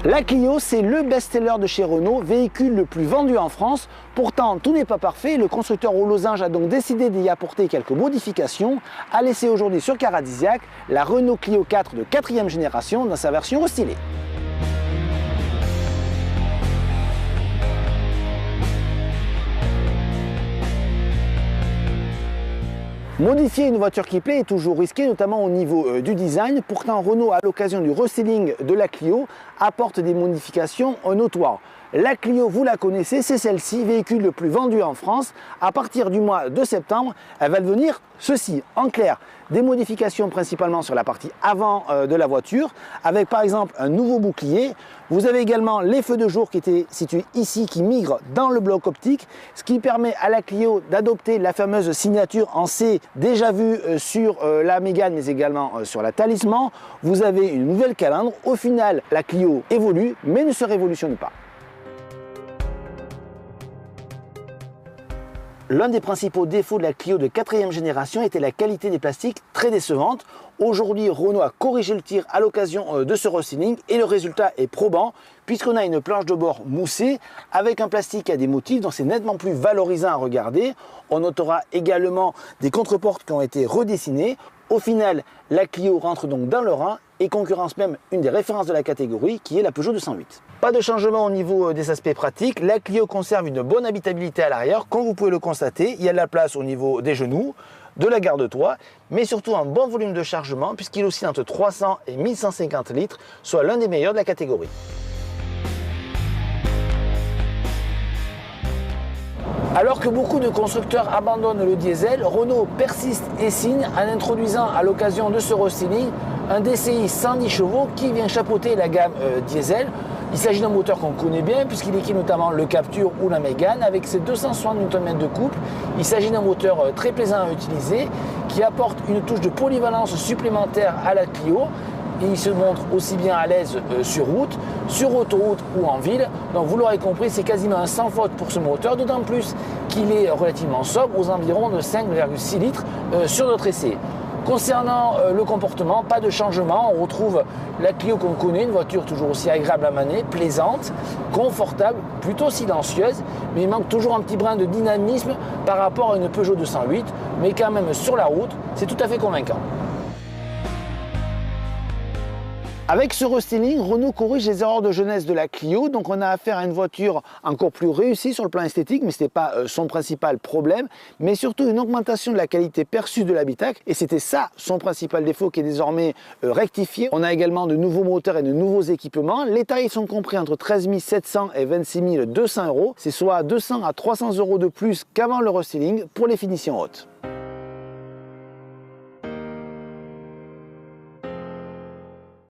La Clio, c'est le best-seller de chez Renault, véhicule le plus vendu en France. Pourtant, tout n'est pas parfait. Le constructeur aux losanges a donc décidé d'y apporter quelques modifications, à laisser aujourd'hui sur Caradisiac la Renault Clio 4 de 4e génération dans sa version restylée. Modifier une voiture qui plaît est toujours risqué, notamment au niveau du design. Pourtant, Renault, à l'occasion du restyling de la Clio, apporte des modifications notoires. La Clio, vous la connaissez, c'est celle-ci, véhicule le plus vendu en France. À partir du mois de septembre, elle va devenir ceci. En clair, des modifications principalement sur la partie avant de la voiture, avec par exemple un nouveau bouclier. Vous avez également les feux de jour qui étaient situés ici, qui migrent dans le bloc optique, ce qui permet à la Clio d'adopter la fameuse signature en C, déjà vue sur la Mégane, mais également sur la Talisman. Vous avez une nouvelle calandre. Au final, la Clio évolue, mais ne se révolutionne pas. L'un des principaux défauts de la Clio de 4e génération était la qualité des plastiques très décevante. Aujourd'hui, Renault a corrigé le tir à l'occasion de ce restyling et le résultat est probant puisqu'on a une planche de bord moussée avec un plastique qui a des motifs dont c'est nettement plus valorisant à regarder. On notera également des contreportes qui ont été redessinées. Au final, la Clio rentre donc dans le rang et concurrence même une des références de la catégorie qui est la Peugeot 208. Pas de changement au niveau des aspects pratiques, la Clio conserve une bonne habitabilité à l'arrière, comme vous pouvez le constater, il y a de la place au niveau des genoux, de la garde-toit, mais surtout un bon volume de chargement puisqu'il oscille entre 300 et 1150 litres, soit l'un des meilleurs de la catégorie. Alors que beaucoup de constructeurs abandonnent le diesel, Renault persiste et signe en introduisant à l'occasion de ce restyling un DCI 110 chevaux qui vient chapeauter la gamme diesel. Il s'agit d'un moteur qu'on connaît bien puisqu'il équipe notamment le Captur ou la Mégane avec ses 260 Nm de couple. Il s'agit d'un moteur très plaisant à utiliser qui apporte une touche de polyvalence supplémentaire à la Clio. Et il se montre aussi bien à l'aise sur route, sur autoroute ou en ville. Donc vous l'aurez compris, c'est quasiment un sans faute pour ce moteur, d'autant plus qu'il est relativement sobre, aux environs de 5,6 litres sur notre essai. Concernant le comportement, pas de changement, on retrouve la Clio qu'on connaît, une voiture toujours aussi agréable à manier, plaisante, confortable, plutôt silencieuse, mais il manque toujours un petit brin de dynamisme par rapport à une Peugeot 208, mais quand même sur la route, c'est tout à fait convaincant. Avec ce restyling, Renault corrige les erreurs de jeunesse de la Clio, donc on a affaire à une voiture encore plus réussie sur le plan esthétique, mais ce n'était pas son principal problème, mais surtout une augmentation de la qualité perçue de l'habitacle, et c'était ça son principal défaut qui est désormais rectifié. On a également de nouveaux moteurs et de nouveaux équipements. Les tarifs sont compris entre 13 700 et 26 200 €, c'est soit 200 à 300 € de plus qu'avant le restyling pour les finitions hautes.